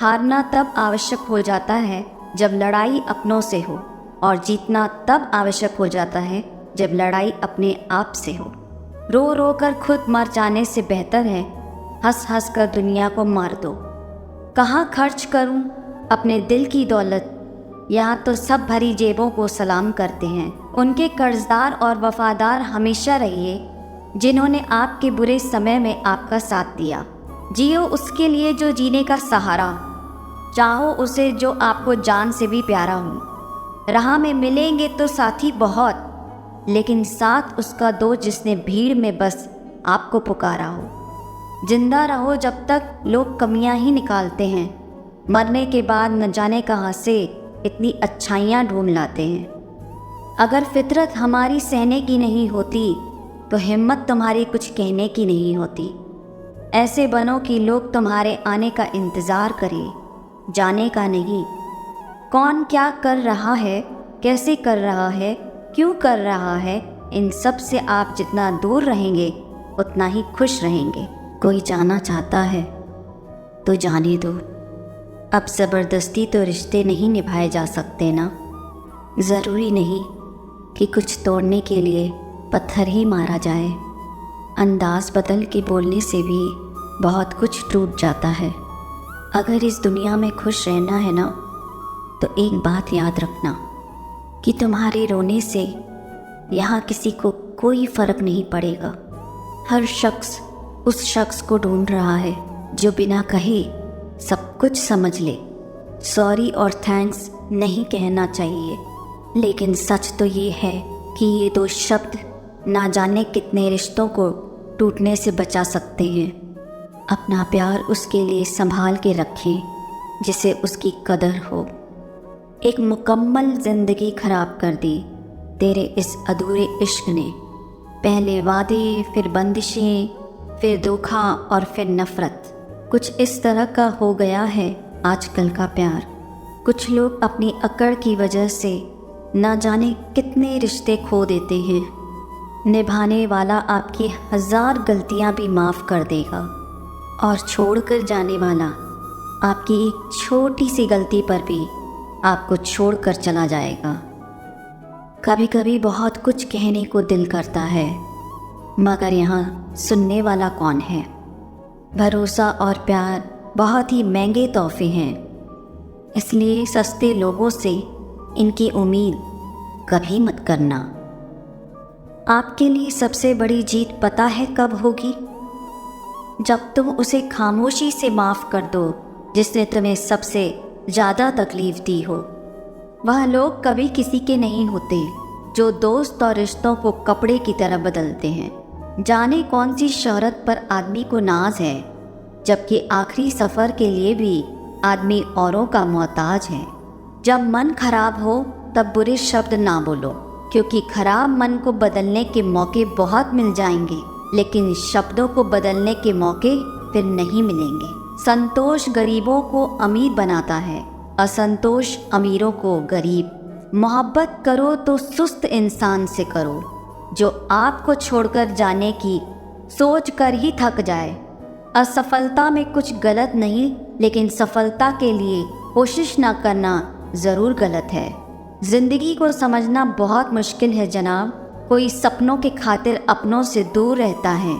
हारना तब आवश्यक हो जाता है जब लड़ाई अपनों से हो, और जीतना तब आवश्यक हो जाता है जब लड़ाई अपने आप से हो। रो रो कर खुद मर जाने से बेहतर है हंस हंस कर दुनिया को मार दो। कहाँ खर्च करूं अपने दिल की दौलत, यहाँ तो सब भरी जेबों को सलाम करते हैं। उनके कर्जदार और वफादार हमेशा रहिए जिन्होंने आपके बुरे समय में आपका साथ दिया। जियो उसके लिए जो जीने का सहारा, चाहो उसे जो आपको जान से भी प्यारा हो। राह में मिलेंगे तो साथी बहुत, लेकिन साथ उसका दो जिसने भीड़ में बस आपको पुकारा हो। जिंदा रहो जब तक लोग कमियां ही निकालते हैं, मरने के बाद न जाने कहाँ से इतनी अच्छाइयाँ ढूंढ लाते हैं। अगर फितरत हमारी सहने की नहीं होती तो हिम्मत तुम्हारी कुछ कहने की नहीं होती। ऐसे बनो कि लोग तुम्हारे आने का इंतज़ार करें, जाने का नहीं। कौन क्या कर रहा है, कैसे कर रहा है, क्यों कर रहा है, इन सब से आप जितना दूर रहेंगे उतना ही खुश रहेंगे। कोई जाना चाहता है तो जाने दो। अब ज़बरदस्ती तो रिश्ते नहीं निभाए जा सकते ना। ज़रूरी नहीं कि कुछ तोड़ने के लिए पत्थर ही मारा जाए। अंदाज बदल के बोलने से भी बहुत कुछ टूट जाता है। अगर इस दुनिया में खुश रहना है ना, तो एक बात याद रखना कि तुम्हारे रोने से यहाँ किसी को कोई फ़र्क नहीं पड़ेगा। हर शख्स उस शख्स को ढूंढ रहा है जो बिना कहे सब कुछ समझ ले। सॉरी और थैंक्स नहीं कहना चाहिए, लेकिन सच तो ये है कि ये दो शब्द ना जाने कितने रिश्तों को टूटने से बचा सकते हैं। अपना प्यार उसके लिए संभाल के रखें जिसे उसकी कदर हो। एक मुकम्मल ज़िंदगी ख़राब कर दी तेरे इस अधूरे इश्क ने। पहले वादे, फिर बंदिशें, फिर धोखा और फिर नफ़रत। कुछ इस तरह का हो गया है आजकल का प्यार। कुछ लोग अपनी अकड़ की वजह से ना जाने कितने रिश्ते खो देते हैं। निभाने वाला आपकी 1000 गलतियां भी माफ़ कर देगा, और छोड़कर जाने वाला आपकी एक छोटी सी गलती पर भी आपको छोड़कर चला जाएगा। कभी कभी बहुत कुछ कहने को दिल करता है, मगर यहाँ सुनने वाला कौन है। भरोसा और प्यार बहुत ही महंगे तोहफे हैं, इसलिए सस्ते लोगों से इनकी उम्मीद कभी मत करना। आपके लिए सबसे बड़ी जीत पता है कब होगी? जब तुम उसे खामोशी से माफ़ कर दो जिसने तुम्हें सबसे ज़्यादा तकलीफ़ दी हो। वह लोग कभी किसी के नहीं होते जो दोस्त और रिश्तों को कपड़े की तरह बदलते हैं। जाने कौन सी शोहरत पर आदमी को नाज है, जबकि आखिरी सफ़र के लिए भी आदमी औरों का मोहताज है। जब मन खराब हो तब बुरे शब्द ना बोलो, क्योंकि खराब मन को बदलने के मौके बहुत मिल जाएंगे, लेकिन शब्दों को बदलने के मौके फिर नहीं मिलेंगे। संतोष गरीबों को अमीर बनाता है, असंतोष अमीरों को गरीब। मोहब्बत करो तो सुस्त इंसान से करो, जो आपको छोड़कर जाने की सोच कर ही थक जाए। असफलता में कुछ गलत नहीं, लेकिन सफलता के लिए कोशिश ना करना ज़रूर गलत है। ज़िंदगी को समझना बहुत मुश्किल है जनाब। कोई सपनों के खातिर अपनों से दूर रहता है,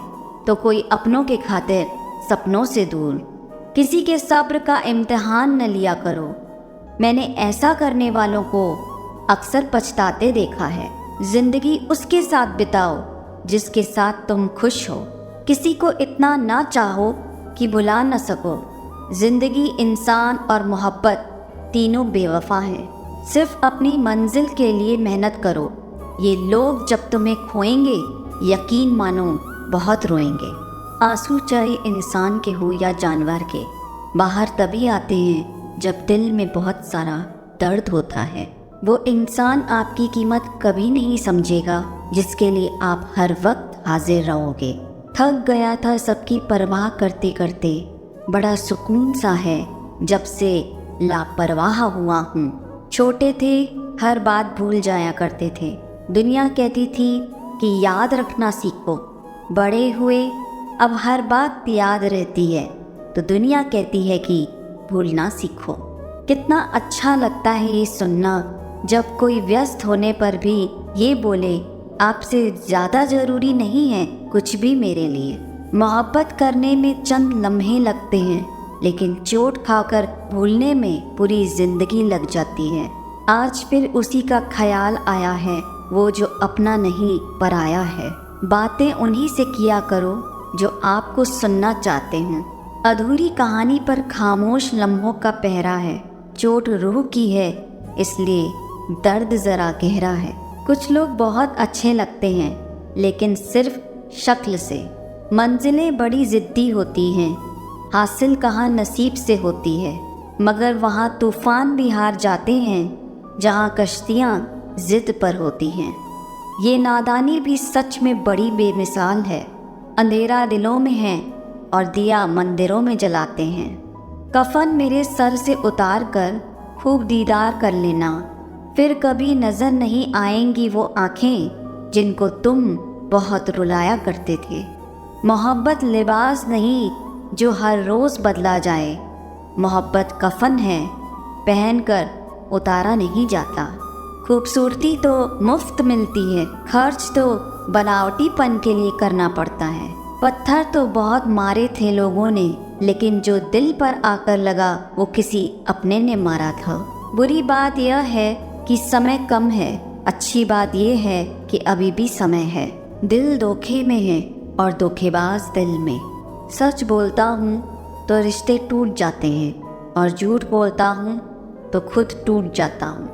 तो कोई अपनों के खातिर सपनों से दूर। किसी के सब्र का इम्तिहान न लिया करो। मैंने ऐसा करने वालों को अक्सर पछताते देखा है। ज़िंदगी उसके साथ बिताओ जिसके साथ तुम खुश हो। किसी को इतना ना चाहो कि भुला न सको। ज़िंदगी, इंसान और मोहब्बत तीनों बेवफा हैं। सिर्फ अपनी मंजिल के लिए मेहनत करो। ये लोग जब तुम्हें खोएंगे, यकीन मानो बहुत रोएंगे। आंसू चाहे इंसान के हो या जानवर के, बाहर तभी आते हैं जब दिल में बहुत सारा दर्द होता है। वो इंसान आपकी कीमत कभी नहीं समझेगा जिसके लिए आप हर वक्त हाजिर रहोगे। थक गया था सबकी परवाह करते करते, बड़ा सुकून सा है जब से लापरवाह हुआ हूँ। छोटे थे हर बात भूल जाया करते थे। दुनिया कहती थी कि याद रखना सीखो। बड़े हुए अब हर बात याद रहती है, तो दुनिया कहती है कि भूलना सीखो। कितना अच्छा लगता है ये सुनना जब कोई व्यस्त होने पर भी ये बोले, आपसे ज़्यादा ज़रूरी नहीं है कुछ भी मेरे लिए। मोहब्बत करने में चंद लम्हे लगते हैं, लेकिन चोट खाकर भूलने में पूरी ज़िंदगी लग जाती है। आज फिर उसी का ख्याल आया है, वो जो अपना नहीं पराया है। बातें उन्हीं से किया करो जो आपको सुनना चाहते हैं। अधूरी कहानी पर खामोश लम्हों का पहरा है। चोट रूह की है, इसलिए दर्द ज़रा गहरा है। कुछ लोग बहुत अच्छे लगते हैं, लेकिन सिर्फ शक्ल से। मंजिलें बड़ी ज़िद्दी होती हैं, हासिल कहाँ नसीब से होती है। मगर वहाँ तूफ़ान भी हार जाते हैं जहाँ कश्तियाँ ज़िद पर होती हैं। ये नादानी भी सच में बड़ी बेमिसाल है। अंधेरा दिलों में है और दिया मंदिरों में जलाते हैं। कफन मेरे सर से उतार कर खूब दीदार कर लेना, फिर कभी नज़र नहीं आएंगी वो आँखें जिनको तुम बहुत रुलाया करते थे। मोहब्बत लिबास नहीं जो हर रोज़ बदला जाए, मोहब्बत कफन है पहनकर उतारा नहीं जाता। खूबसूरती तो मुफ्त मिलती है, खर्च तो बनावटीपन के लिए करना पड़ता है। पत्थर तो बहुत मारे थे लोगों ने, लेकिन जो दिल पर आकर लगा वो किसी अपने ने मारा था। बुरी बात यह है कि समय कम है, अच्छी बात यह है कि अभी भी समय है। दिल धोखे में है और धोखेबाज दिल में। सच बोलता हूँ तो रिश्ते टूट जाते हैं और झूठ बोलता हूँ तो खुद टूट जाता हूँ।